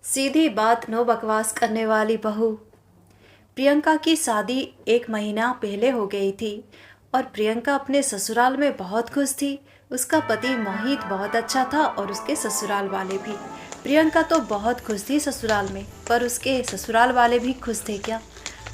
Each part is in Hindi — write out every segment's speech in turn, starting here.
सीधी बात नो बकवास करने वाली बहू। प्रियंका की शादी 1 महीना पहले हो गई थी और प्रियंका अपने ससुराल में बहुत खुश थी। उसका पति मोहित बहुत अच्छा था और उसके ससुराल वाले भी। प्रियंका तो बहुत खुश थी ससुराल में, पर उसके ससुराल वाले भी खुश थे क्या?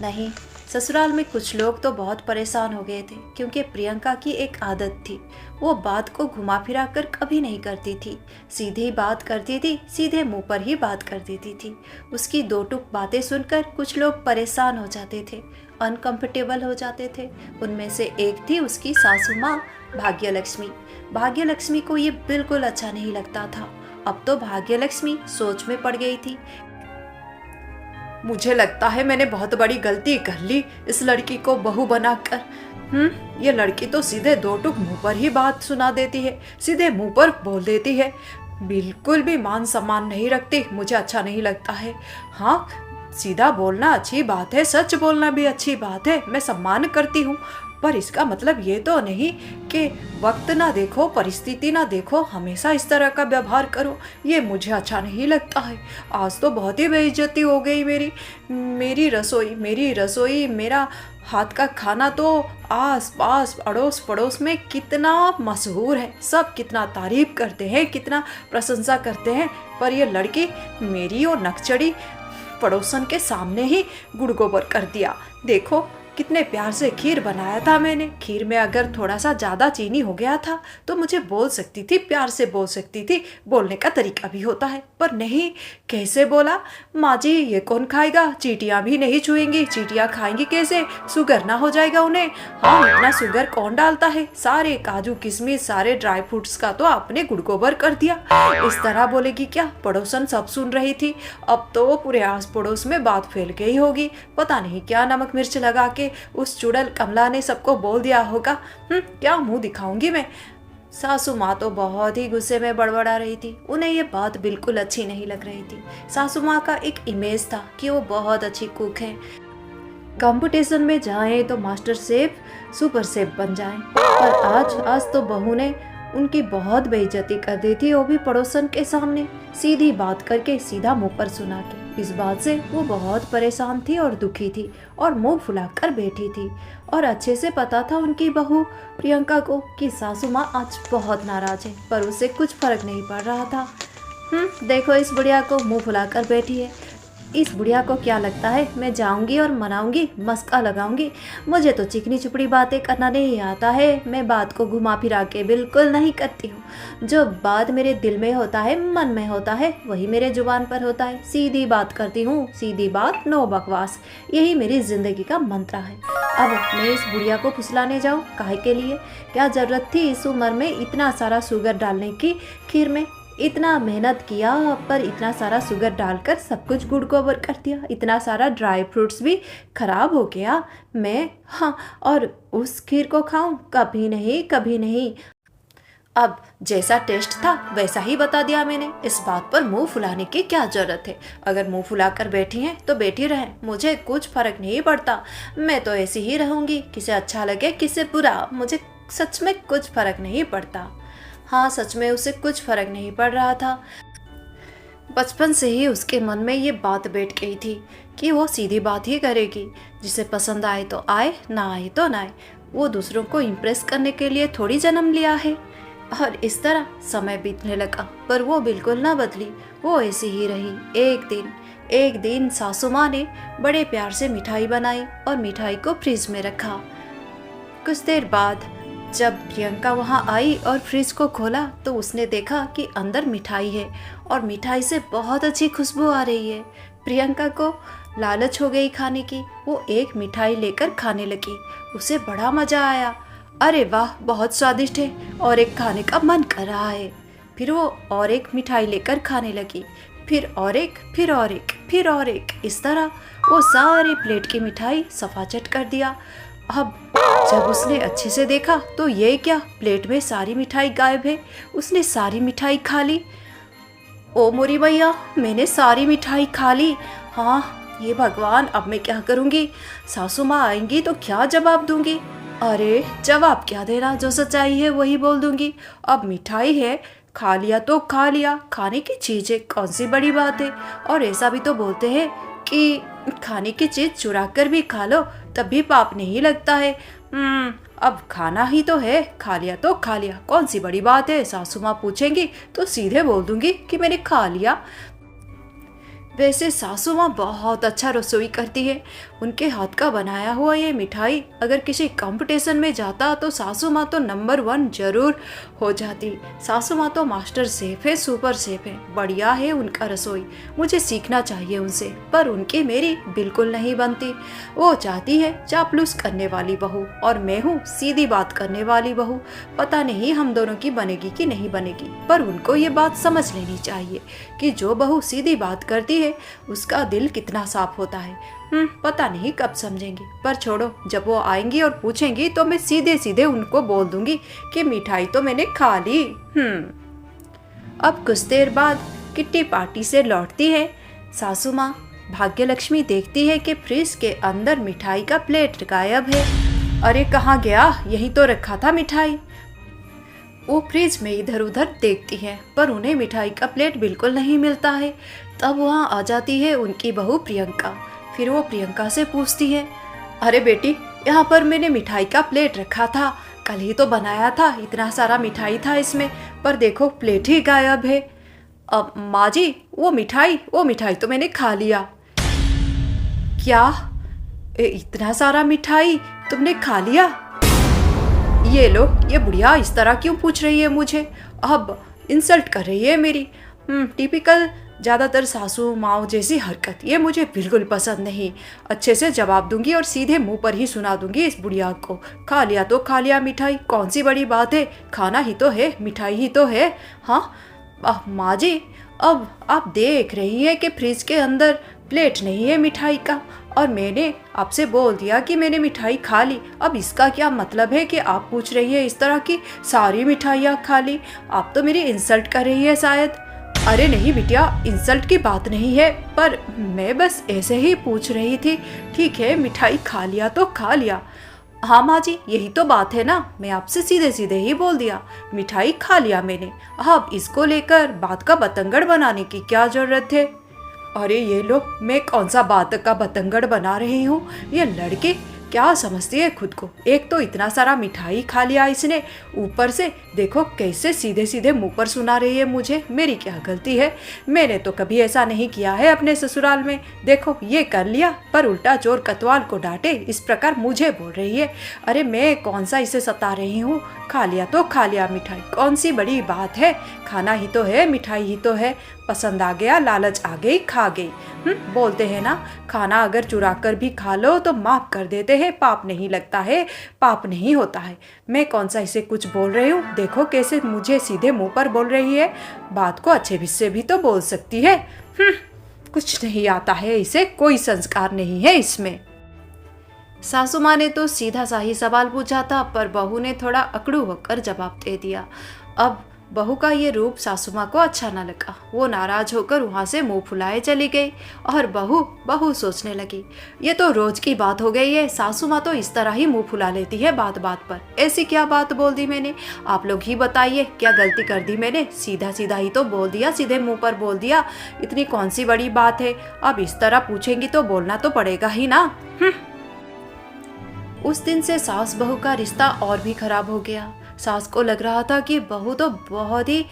नहीं। ससुराल में कुछ लोग तो बहुत परेशान हो गए थे, क्योंकि प्रियंका की एक आदत थी। वो बात को घुमा फिरा कर कभी नहीं करती थी। सीधी बात करती थी, सीधे मुंह पर ही बात कर देती थी। उसकी दो टूक बातें सुनकर कुछ लोग परेशान हो जाते थे, अनकंफर्टेबल हो जाते थे। उनमें से एक थी उसकी सासू माँ भाग्यलक्ष्मी। भाग्यलक्ष्मी को ये बिल्कुल अच्छा नहीं लगता था। अब तो भाग्यलक्ष्मी सोच में पड़ गई थी। मुझे लगता है मैंने बहुत बड़ी गलती कर ली इस लड़की को बहू बनाकर। ये लड़की तो सीधे दो टूक मुंह पर ही बात सुना देती है, सीधे मुंह पर बोल देती है, बिल्कुल भी मान सम्मान नहीं रखती। मुझे अच्छा नहीं लगता है। हाँ, सीधा बोलना अच्छी बात है, सच बोलना भी अच्छी बात है, मैं सम्मान करती हूँ, पर इसका मतलब ये तो नहीं कि वक्त ना देखो, परिस्थिति ना देखो, हमेशा इस तरह का व्यवहार करो। ये मुझे अच्छा नहीं लगता है। आज तो बहुत ही बेइज्जती हो गई मेरी रसोई, मेरा हाथ का खाना तो आस पास अड़ोस पड़ोस में कितना मशहूर है। सब कितना तारीफ करते हैं, कितना प्रशंसा करते हैं, पर ये लड़की मेरी और नकचड़ी पड़ोसन के सामने ही गुड़ गोबर कर दिया। देखो कितने प्यार से खीर बनाया था मैंने। खीर में अगर थोड़ा सा ज़्यादा चीनी हो गया था तो मुझे बोल सकती थी, प्यार से बोल सकती थी, बोलने का तरीका भी होता है। पर नहीं, कैसे बोला, माँ जी ये कौन खाएगा, चींटियाँ भी नहीं छुएंगी, चींटियाँ खाएंगी कैसे, शुगर ना हो जाएगा उन्हें। हाँ, इतना शुगर कौन डालता है, सारे काजू किशमिश सारे ड्राई फ्रूट्स का तो आपने गुड़ गोबर कर दिया। इस तरह बोलेगी क्या? पड़ोसन सब सुन रही थी। अब तो पूरे आस पड़ोस में बात फैल गई होगी। पता नहीं क्या नमक मिर्च लगा के उस चुड़ैल कमला ने सबको बोल दिया होगा। क्या मुंह दिखाऊंगी मैं। सासू माँ तो बहुत ही गुस्से में बड़बड़ा रही थी। उन्हें ये बात बिल्कुल अच्छी नहीं लग रही थी। सासू माँ का एक इमेज था कि वो बहुत अच्छी कुक हैं, कंपटीशन में जाएं तो मास्टर शेफ, सुपर शेफ बन जाएं। पर आज तो बहू ने उनकी बहुत बेइज्जती कर दी थी, वो भी पड़ोसन के सामने, सीधी बात करके, सीधा मुंह पर सुना के। इस बात से वो बहुत परेशान थी और दुखी थी और मुंह फुलाकर बैठी थी। और अच्छे से पता था उनकी बहू प्रियंका को कि सासू माँ आज बहुत नाराज है, पर उसे कुछ फर्क नहीं पड़ रहा था। देखो इस बुढ़िया को मुंह फुलाकर बैठी है। इस बुढ़िया को क्या लगता है मैं जाऊंगी और मनाऊंगी, मस्का लगाऊंगी? मुझे तो चिकनी चुपड़ी बातें करना नहीं आता है। मैं बात को घुमा फिरा के बिल्कुल नहीं करती हूँ। जो बात मेरे दिल में होता है, मन में होता है, वही मेरे जुबान पर होता है। सीधी बात करती हूँ, सीधी बात, नो बकवास। यही मेरी जिंदगी का मंत्र है। अब मैं इस बुढ़िया को फुसलाने जाऊँ काहे के लिए? क्या जरूरत थी इस उम्र में इतना सारा शुगर डालने की खीर में? इतना मेहनत किया, पर इतना सारा शुगर डालकर सब कुछ गुड़ गोबर कर दिया। इतना सारा ड्राई फ्रूट्स भी खराब हो गया। मैं, हाँ, और उस खीर को खाऊं? कभी नहीं, कभी नहीं। अब जैसा टेस्ट था वैसा ही बता दिया मैंने। इस बात पर मुंह फुलाने की क्या जरूरत है? अगर मुंह फुलाकर बैठी हैं तो बैठी रहें, मुझे कुछ फर्क नहीं पड़ता। मैं तो ऐसी ही रहूंगी, किसे अच्छा लगे किसे बुरा, मुझे सच में कुछ फर्क नहीं पड़ता। हाँ, सच में उसे कुछ फर्क नहीं पड़ रहा था। बचपन से ही उसके मन में ये बात बैठ गई थी कि वो सीधी बात ही करेगी। जिसे पसंद आए तो आए, ना आए तो ना आए। वो दूसरों को इम्प्रेस करने के लिए थोड़ी जन्म लिया है। और इस तरह समय बीतने लगा, पर वो बिल्कुल ना बदली। वो ऐसी ही रही। एक दिन सासू माँ ने बड़े प्यार से मिठाई बनाई और मिठाई को फ्रिज में रखा। कुछ देर बाद जब प्रियंका वहाँ आई और फ्रिज को खोला तो उसने देखा कि अंदर मिठाई है और मिठाई से बहुत अच्छी खुशबू आ रही है। प्रियंका को लालच हो गई खाने की। वो एक मिठाई लेकर खाने लगी। उसे बड़ा मज़ा आया। अरे वाह, बहुत स्वादिष्ट है और एक खाने का मन कर रहा है। फिर वो और एक मिठाई लेकर खाने लगी। फिर और एक, फिर और एक, फिर और एक। इस तरह वो सारी प्लेट की मिठाई सफाचट कर दिया। अब जब उसने अच्छे से देखा तो ये क्या, प्लेट में सारी मिठाई गायब है। उसने सारी मिठाई खा ली। ओ मोरी भैया, मैंने सारी मिठाई खा ली। हाँ, ये भगवान, अब मैं क्या करूँगी? सासू माँ आएंगी तो क्या जवाब दूंगी? अरे जवाब क्या देना, जो सच्चाई है वही बोल दूंगी। अब मिठाई है खा लिया तो खा लिया, खाने की चीज़ है, कौन सी बड़ी बात है। और ऐसा भी तो बोलते हैं कि खाने की चीज़ चुरा कर भी खा लो तब भी पाप नहीं लगता है। अब खाना ही तो है, खा लिया तो खा लिया, कौन सी बड़ी बात है। सासू माँ पूछेंगी तो सीधे बोल दूंगी कि मैंने खा लिया। वैसे सासू माँ बहुत अच्छा रसोई करती है। उनके हाथ का बनाया हुआ ये मिठाई अगर किसी कंपटीशन में जाता तो सासू माँ तो नंबर 1 जरूर हो जाती। सासू माँ तो मास्टर शेफ है, सुपर शेफ है, बढ़िया है उनका रसोई। मुझे सीखना चाहिए उनसे, पर उनकी मेरी बिल्कुल नहीं बनती। वो चाहती है चापलूस करने वाली बहू और मैं हूँ सीधी बात करने वाली बहू। पता नहीं हम दोनों की बनेगी कि नहीं बनेगी, पर उनको ये बात समझ लेनी चाहिए कि जो बहू सीधी बात करती है उसका दिल कितना साफ होता है। पता नहीं कब समझेंगी, पर छोड़ो, जब वो आएंगी और पूछेंगी तो मैं सीधे सीधे उनको बोल दूंगी कि मिठाई तो मैंने खा ली। अब कुछ देर बाद किट्टी पार्टी से लौटती है। सासू माँ भाग्यलक्ष्मी देखती है कि फ्रिज के अंदर मिठाई का प्लेट गायब है। अरे कहाँ गया, यहीं तो रखा था मिठाई। वो फ्रिज में इधर उधर देखती है पर उन्हें मिठाई का प्लेट बिल्कुल नहीं मिलता है। तब वहाँ आ जाती है उनकी बहू प्रियंका। फिर वो प्रियंका से पूछती है, अरे बेटी, यहाँ पर मैंने मिठाई का प्लेट रखा था, कल ही तो बनाया था, इतना सारा मिठाई था इसमें, पर देखो प्लेट ही गायब है। अब माँ जी, वो मिठाई तो मैंने खा लिया। क्या? इतना सारा मिठाई तुमने खा लिया? ये लो, ये बुढ़िया इस तरह क्यों पूछ रही है मुझे, अब इंसल्ट कर रही है मेरी। टिपिकल ज़्यादातर सासू माओ जैसी हरकत, ये मुझे बिल्कुल पसंद नहीं। अच्छे से जवाब दूंगी और सीधे मुंह पर ही सुना दूंगी इस बुढ़िया को। खा लिया तो खा लिया मिठाई, कौन सी बड़ी बात है, खाना ही तो है, मिठाई ही तो है। हाँ माँ जी, अब आप देख रही हैं कि फ्रिज के अंदर प्लेट नहीं है मिठाई का, और मैंने आपसे बोल दिया कि मैंने मिठाई खा ली। अब इसका क्या मतलब है कि आप पूछ रही है इस तरह की सारी मिठाइयाँ खा ली? आप तो मेरी इंसल्ट कर रही है शायद। अरे नहीं बिटिया, इंसल्ट की बात नहीं है, पर मैं बस ऐसे ही पूछ रही थी। ठीक है, मिठाई खा लिया तो खा लिया। हाँ माँ जी, यही तो बात है ना, मैं आपसे सीधे सीधे ही बोल दिया, मिठाई खा लिया मैंने। अब इसको लेकर बात का बतंगड़ बनाने की क्या जरूरत है? अरे ये लो, मैं कौन सा बात का बतंगड़ बना रही हूँ? ये लड़के क्या समझती है खुद को, एक तो इतना सारा मिठाई खा लिया इसने, ऊपर से देखो कैसे सीधे सीधे मुंह पर सुना रही है मुझे। मेरी क्या गलती है? मैंने तो कभी ऐसा नहीं किया है अपने ससुराल में। देखो ये कर लिया, पर उल्टा चोर कतवाल को डांटे इस प्रकार मुझे बोल रही है। अरे मैं कौन सा इसे सता रही हूँ? खा लिया तो खा लिया मिठाई, कौन सी बड़ी बात है, खाना ही तो है, मिठाई ही तो है, पसंद आ गया, लालच आ गई, खा गई। बोलते हैं ना, खाना अगर चुरा कर भी खा लो तो माफ़ कर देते हैं, पाप नहीं लगता है, पाप नहीं होता है। मैं कौन सा इसे कुछ बोल रही हूँ, देखो कैसे मुझे सीधे मुंह पर बोल रही है। बात को अच्छे से भी तो बोल सकती है। कुछ नहीं आता है इसे, कोई संस्कार नहीं है इसमें। सासू माँ ने तो सीधा सा ही सवाल पूछा था, पर बहू ने थोड़ा अकड़ू होकर जवाब दे दिया। अब बहू का ये रूप सासू माँ को अच्छा न लगा। वो नाराज होकर वहाँ से मुंह फुलाए चली गई और बहू सोचने लगी, ये तो रोज की बात हो गई है, सासू माँ तो इस तरह ही मुंह फुला लेती है बात बात पर। ऐसी क्या बात बोल दी मैंने? आप लोग ही बताइए, क्या गलती कर दी मैंने? सीधा सीधा ही तो बोल दिया, सीधे मुँह पर बोल दिया, इतनी कौन सी बड़ी बात है? अब इस तरह पूछेंगी तो बोलना तो पड़ेगा ही ना। उस दिन से सास बहू का रिश्ता और भी खराब हो गया। सास को लग रहा था कि बहू तो बहुत ही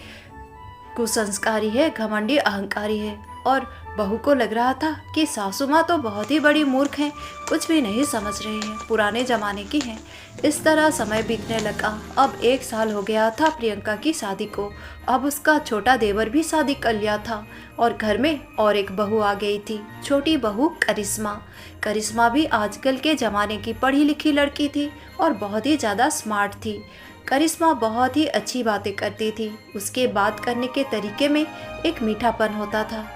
कुसंस्कारी है, घमंडी अहंकारी है, और बहू को लग रहा था कि सासू माँ तो बहुत ही बड़ी मूर्ख हैं, कुछ भी नहीं समझ रही हैं, पुराने ज़माने की हैं। इस तरह समय बीतने लगा। अब 1 साल हो गया था प्रियंका की शादी को। अब उसका छोटा देवर भी शादी कर लिया था और घर में और एक बहू आ गई थी, छोटी बहू करिश्मा। करिश्मा भी आजकल के ज़माने की पढ़ी लिखी लड़की थी और बहुत ही ज़्यादा स्मार्ट थी। करिश्मा बहुत ही अच्छी बातें करती थी। उसके बात करने के तरीके में एक मीठापन होता था।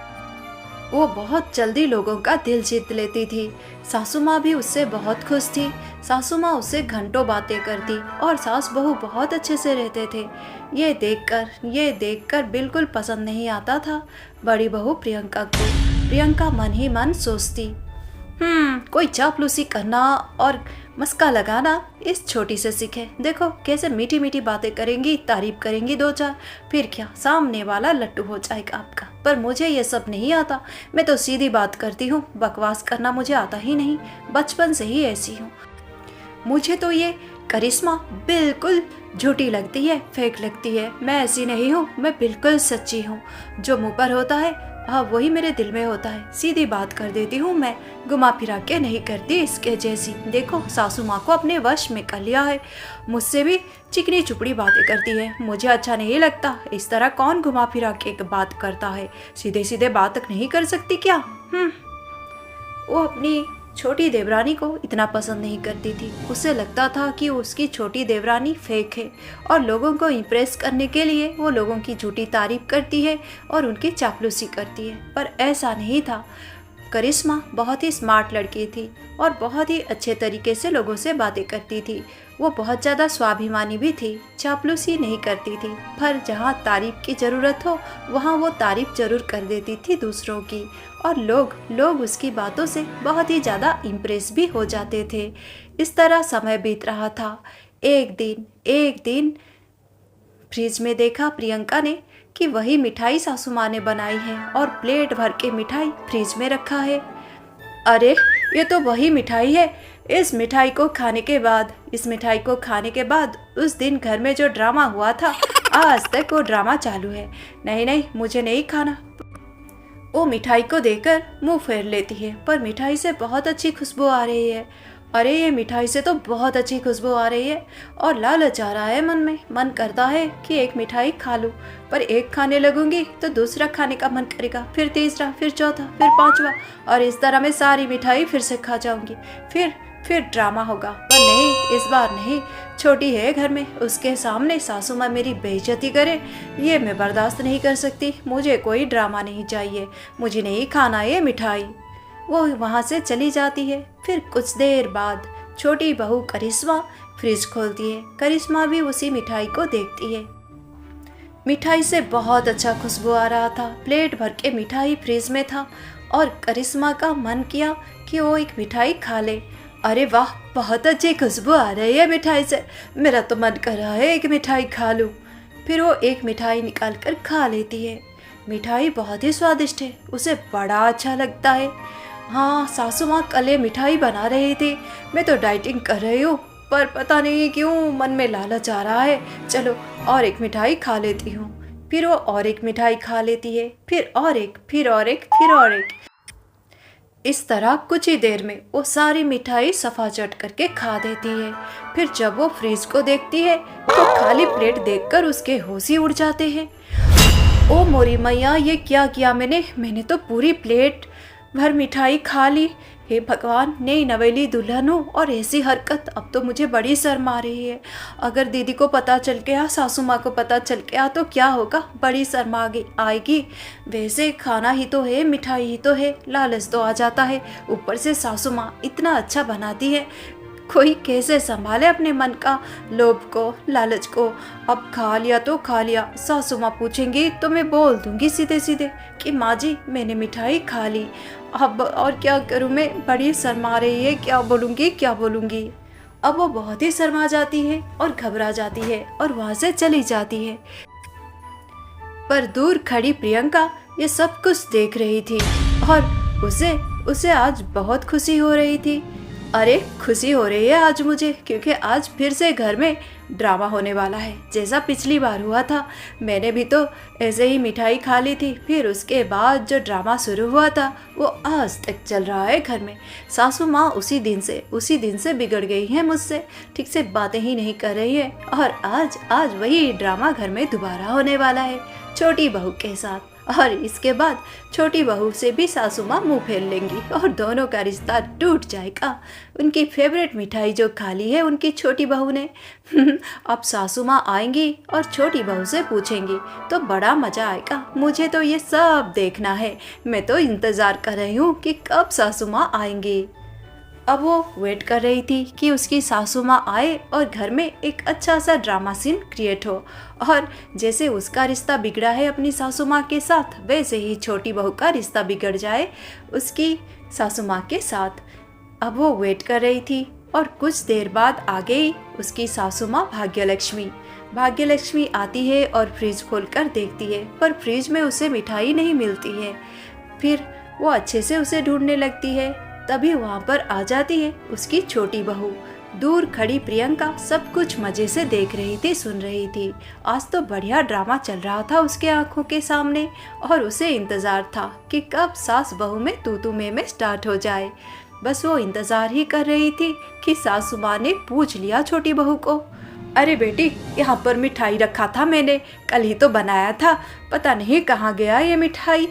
वो बहुत जल्दी लोगों का दिल जीत लेती थी। सासू माँ भी उससे बहुत खुश थी। सासू माँ उससे घंटों बातें करती और सास बहू बहुत अच्छे से रहते थे। ये देखकर बिल्कुल पसंद नहीं आता था बड़ी बहू प्रियंका को। प्रियंका मन ही मन सोचती, कोई चापलूसी करना और मस्का लगाना इस छोटी से सीखे। देखो कैसे मीठी मीठी बातें करेंगी, तारीफ करेंगी दो चार, फिर क्या सामने वाला लट्टू हो जाएगा आपका। पर मुझे ये सब नहीं आता, मैं तो सीधी बात करती हूँ, बकवास करना मुझे आता ही नहीं, बचपन से ही ऐसी हूँ। मुझे तो ये करिश्मा बिल्कुल झूठी लगती है, फेक लगती है। मैं ऐसी नहीं हूँ, मैं बिल्कुल सच्ची हूँ। जो मुँह पर होता है हाँ वही मेरे दिल में होता है। सीधी बात कर देती हूँ मैं, घुमा फिरा के नहीं करती इसके जैसी। देखो सासू माँ को अपने वश में कर लिया है, मुझसे भी चिकनी चुपड़ी बातें करती है। मुझे अच्छा नहीं लगता, इस तरह कौन घुमा फिरा के बात करता है। सीधे सीधे बात नहीं कर सकती क्या? वो अपनी छोटी देवरानी को इतना पसंद नहीं करती थी। उसे लगता था कि उसकी छोटी देवरानी फेक है और लोगों को इम्प्रेस करने के लिए वो लोगों की झूठी तारीफ करती है और उनकी चापलूसी करती है। पर ऐसा नहीं था। करिश्मा बहुत ही स्मार्ट लड़की थी और बहुत ही अच्छे तरीके से लोगों से बातें करती थी। वो बहुत ज़्यादा स्वाभिमानी भी थी, चापलूसी नहीं करती थी। पर जहाँ तारीफ की ज़रूरत हो वहाँ वो तारीफ जरूर कर देती थी दूसरों की, और लोग उसकी बातों से बहुत ही ज़्यादा इम्प्रेस भी हो जाते थे। इस तरह समय बीत रहा था। एक दिन फ्रिज में देखा प्रियंका ने कि वही मिठाई सासू माँ ने बनाई है और प्लेट भर के मिठाई फ्रिज में रखा है। अरे ये तो वही मिठाई है। इस मिठाई को खाने के बाद उस दिन घर में जो ड्रामा हुआ था, आज तक वो ड्रामा चालू है। नहीं, मुझे नहीं खाना। वो मिठाई को देखकर मुंह फेर लेती है, पर मिठाई से बहुत अच्छी खुशबू आ रही है। अरे ये मिठाई से तो बहुत अच्छी खुशबू आ रही है और लालच आ रहा है मन में। मन करता है कि एक मिठाई खा लूं, पर एक खाने लगूंगी तो दूसरा खाने का मन करेगा, फिर तीसरा, फिर चौथा, फिर पांचवा, और इस तरह मैं सारी मिठाई फिर से खा जाऊंगी। फिर ड्रामा होगा। पर नहीं, इस बार नहीं। छोटी है घर में, उसके सामने सासू माँ मेरी बेइज्जती करे, ये मैं बर्दाश्त नहीं कर सकती। मुझे कोई ड्रामा नहीं चाहिए, मुझे नहीं खाना ये मिठाई। वो वहाँ से चली जाती है। फिर कुछ देर बाद छोटी बहू करिश्मा फ्रिज खोलती है। करिश्मा भी उसी मिठाई को देखती है। मिठाई से बहुत अच्छा खुशबू आ रहा था। प्लेट भर के मिठाई फ्रिज में था और करिश्मा का मन किया कि वो एक मिठाई खा ले। अरे वाह, बहुत अच्छी खुशबू आ रही है मिठाई से, मेरा तो मन कर रहा है एक मिठाई खा लूँ। फिर वो एक मिठाई निकाल कर खा लेती है। मिठाई बहुत ही स्वादिष्ट है, उसे बड़ा अच्छा लगता है। हाँ, सासू माँ कल ये मिठाई बना रही थी। मैं तो डाइटिंग कर रही हूँ, पर पता नहीं क्यों मन में लालच आ रहा है। चलो और एक मिठाई खा लेती हूँ। फिर वो और एक मिठाई खा लेती है, फिर और एक, फिर और एक, फिर और एक। इस तरह कुछ ही देर में वो सारी मिठाई सफा चट करके खा देती है। फिर जब वो फ्रिज को देखती है तो खाली प्लेट देखकर उसके होश ही उड़ जाते हैं। ओ मोरी मैया, ये क्या किया मैंने तो पूरी प्लेट भर मिठाई खा ली। हे भगवान, नई नवेली दुल्हन हूँ और ऐसी हरकत, अब तो मुझे बड़ी शर्म आ रही है। अगर दीदी को पता चल गया, सासू माँ को पता चल गया तो क्या होगा, बड़ी शर्म आएगी। वैसे खाना ही तो है, मिठाई ही तो है, लालच तो आ जाता है। ऊपर से सासू माँ इतना अच्छा बनाती है, कोई कैसे संभाले अपने मन का लोभ को, लालच को। अब खा लिया तो खा लिया, सासू माँ पूछेंगी तो मैं बोल दूंगी सीधे सीधे कि माँ जी मैंने मिठाई खा ली। अब और क्या करूँ मैं, बड़ी शर्मा रही है, क्या बोलूँगी। अब वो बहुत ही शर्मा जाती है और घबरा जाती है और वहाँ से चली जाती है। पर दूर खड़ी प्रियंका ये सब कुछ देख रही थी और उसे आज बहुत खुशी हो रही थी। अरे खुशी हो रही है आज मुझे, क्योंकि आज फिर से घर में ड्रामा होने वाला है। जैसा पिछली बार हुआ था, मैंने भी तो ऐसे ही मिठाई खा ली थी। फिर उसके बाद जो ड्रामा शुरू हुआ था वो आज तक चल रहा है घर में। सासू माँ उसी दिन से बिगड़ गई है मुझसे, ठीक से बातें ही नहीं कर रही है। और आज वही ड्रामा घर में दोबारा होने वाला है छोटी बहू के साथ। और इसके बाद छोटी बहू से भी सासू माँ मुँह फेर लेंगी और दोनों का रिश्ता टूट जाएगा। उनकी फेवरेट मिठाई जो खा ली है उनकी छोटी बहू ने, अब सासू माँ आएंगी और छोटी बहू से पूछेंगी तो बड़ा मज़ा आएगा। मुझे तो ये सब देखना है। मैं तो इंतज़ार कर रही हूँ कि कब सासू माँ आएंगी। अब वो वेट कर रही थी कि उसकी सासू माँ आए और घर में एक अच्छा सा ड्रामा सीन क्रिएट हो। और जैसे उसका रिश्ता बिगड़ा है अपनी सासू माँ के साथ, वैसे ही छोटी बहू का रिश्ता बिगड़ जाए उसकी सासू माँ के साथ। अब वो वेट कर रही थी और कुछ देर बाद आ गई उसकी सासू माँ भाग्यलक्ष्मी। भाग्यलक्ष्मी आती है और फ्रिज खोलकर देखती है, पर फ्रिज में उसे मिठाई नहीं मिलती है। फिर वो अच्छे से उसे ढूंढने लगती है। तभी वहाँ पर आ जाती है उसकी छोटी बहू। दूर खड़ी प्रियंका सब कुछ मजे से देख रही थी, सुन रही थी। आज तो बढ़िया ड्रामा चल रहा था उसके आंखों के सामने और उसे इंतजार था कि कब सास बहू में तू में स्टार्ट हो जाए। बस वो इंतजार ही कर रही थी कि सासू माँ ने पूछ लिया छोटी बहू को, अरे बेटी, यहाँ पर मिठाई रखा था मैंने, कल ही तो बनाया था, पता नहीं कहाँ गया ये मिठाई।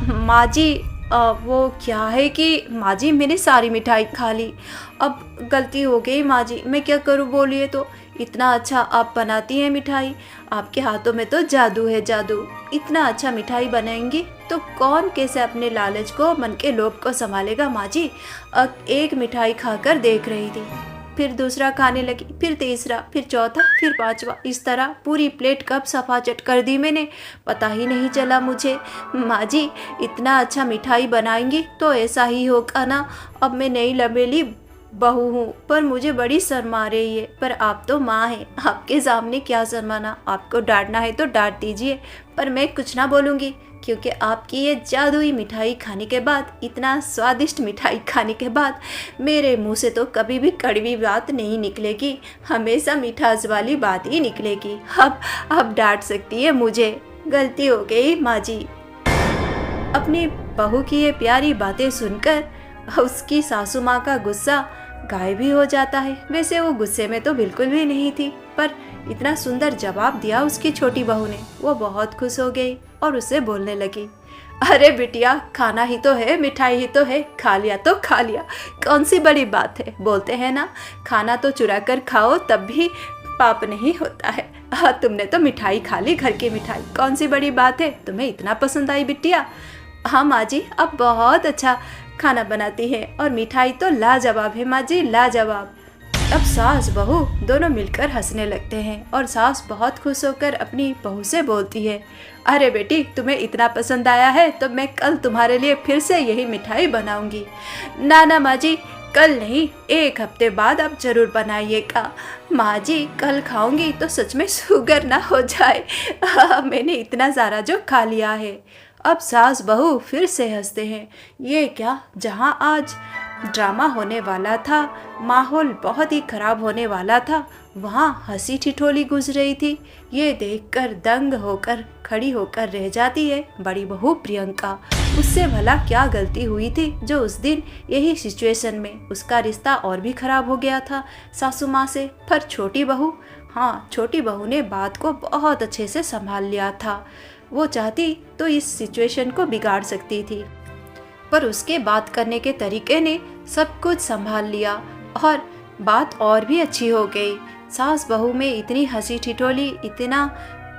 माँ जी, वो क्या है कि माँ जी मैंने सारी मिठाई खा ली, अब गलती हो गई माँ जी, मैं क्या करूँ बोलिए तो। इतना अच्छा आप बनाती हैं मिठाई, आपके हाथों में तो जादू है जादू। इतना अच्छा मिठाई बनाएंगी तो कौन कैसे अपने लालच को, मन के लोभ को संभालेगा माँ जी। एक मिठाई खाकर देख रही थी, फिर दूसरा खाने लगी, फिर तीसरा, फिर चौथा, फिर पांचवा, इस तरह पूरी प्लेट कब सफाचट कर दी मैंने, पता ही नहीं चला मुझे। माँ जी इतना अच्छा मिठाई बनाएंगी तो ऐसा ही होगा ना। अब मैं नई लबेली बहू हूँ, पर मुझे बड़ी शर्म आ रही है। पर आप तो माँ हैं, आपके सामने क्या शर्माना, आपको डांटना है तो डांट दीजिए, पर मैं कुछ ना बोलूँगी, क्योंकि आपकी ये जादुई मिठाई खाने के बाद, इतना स्वादिष्ट मिठाई खाने के बाद मेरे मुंह से तो कभी भी कड़वी बात नहीं निकलेगी, हमेशा मिठास वाली बात ही निकलेगी। अब डांट सकती है मुझे, गलती हो गई माँ जी। अपनी बहू की ये प्यारी बातें सुनकर उसकी सासू माँ का गुस्सा गायब ही हो जाता है। वैसे वो गुस्से में तो बिल्कुल भी नहीं थी, पर इतना सुंदर जवाब दिया उसकी छोटी बहू ने, वो बहुत खुश हो गई और उससे बोलने लगी, अरे बिटिया, खाना ही तो है, मिठाई ही तो है, खा लिया तो खा लिया, कौन सी बड़ी बात है। बोलते हैं ना, खाना तो चुरा कर खाओ तब भी पाप नहीं होता है। हाँ, तुमने तो मिठाई खा ली, घर की मिठाई, कौन सी बड़ी बात है, तुम्हें इतना पसंद आई बिटिया। हाँ माँ जी, अब बहुत अच्छा खाना बनाती है और मिठाई तो लाजवाब है माँ जी, लाजवाब। अब सास बहू दोनों मिलकर हंसने लगते हैं और सास बहुत खुश होकर अपनी बहू से बोलती है, अरे बेटी, तुम्हें इतना पसंद आया है तो मैं कल तुम्हारे लिए फिर से यही मिठाई बनाऊंगी। ना माँ जी, कल नहीं, 1 हफ्ते बाद आप जरूर बनाइएगा। माँ जी, कल खाऊंगी तो सच में शुगर ना हो जाए। मैंने इतना सारा जो खा लिया है। अब सास बहू फिर से हंसते हैं। ये क्या, जहाँ आज ड्रामा होने वाला था, माहौल बहुत ही खराब होने वाला था, वहाँ हंसी ठिठोली गुज रही थी। ये देखकर दंग होकर खड़ी होकर रह जाती है बड़ी बहू प्रियंका। उससे भला क्या गलती हुई थी जो उस दिन यही सिचुएशन में उसका रिश्ता और भी खराब हो गया था सासू माँ से। पर छोटी बहू, हाँ, छोटी बहू ने बात को बहुत अच्छे से संभाल लिया था। वो चाहती तो इस सिचुएशन को बिगाड़ सकती थी, पर उसके बात करने के तरीके ने सब कुछ संभाल लिया और बात और भी अच्छी हो गई। सास बहू में इतनी हंसी ठिठोली, इतना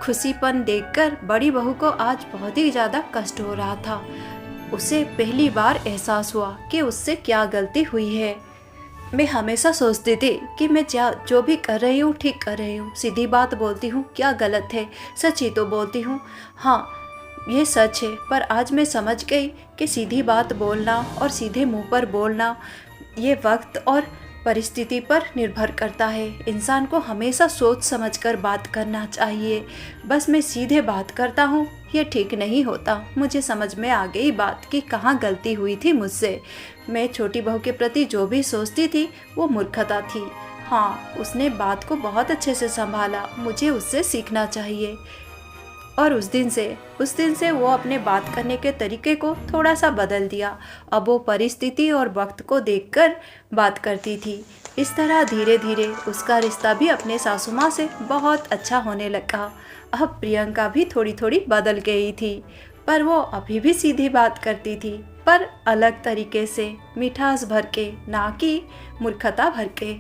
खुशीपन देखकर बड़ी बहू को आज बहुत ही ज़्यादा कष्ट हो रहा था। उसे पहली बार एहसास हुआ कि उससे क्या गलती हुई है। मैं हमेशा सोचती थी कि मैं जो भी कर रही हूँ ठीक कर रही हूँ, सीधी बात बोलती हूँ, क्या गलत है, सच ही तो बोलती हूँ। हाँ, ये सच है, पर आज मैं समझ गई कि सीधी बात बोलना और सीधे मुंह पर बोलना ये वक्त और परिस्थिति पर निर्भर करता है। इंसान को हमेशा सोच समझकर बात करना चाहिए। बस मैं सीधे बात करता हूँ, ये ठीक नहीं होता। मुझे समझ में आ गई बात कि कहाँ गलती हुई थी मुझसे। मैं छोटी बहू के प्रति जो भी सोचती थी वो मूर्खता थी। हाँ, उसने बात को बहुत अच्छे से संभाला, मुझे उससे सीखना चाहिए। और उस दिन से वो अपने बात करने के तरीके को थोड़ा सा बदल दिया। अब वो परिस्थिति और वक्त को देखकर बात करती थी। इस तरह धीरे धीरे उसका रिश्ता भी अपने सासू माँ से बहुत अच्छा होने लगा। अब प्रियंका भी थोड़ी थोड़ी बदल गई थी, पर वो अभी भी सीधी बात करती थी, पर अलग तरीके से, मिठास भर के, ना कि मूर्खता भर के।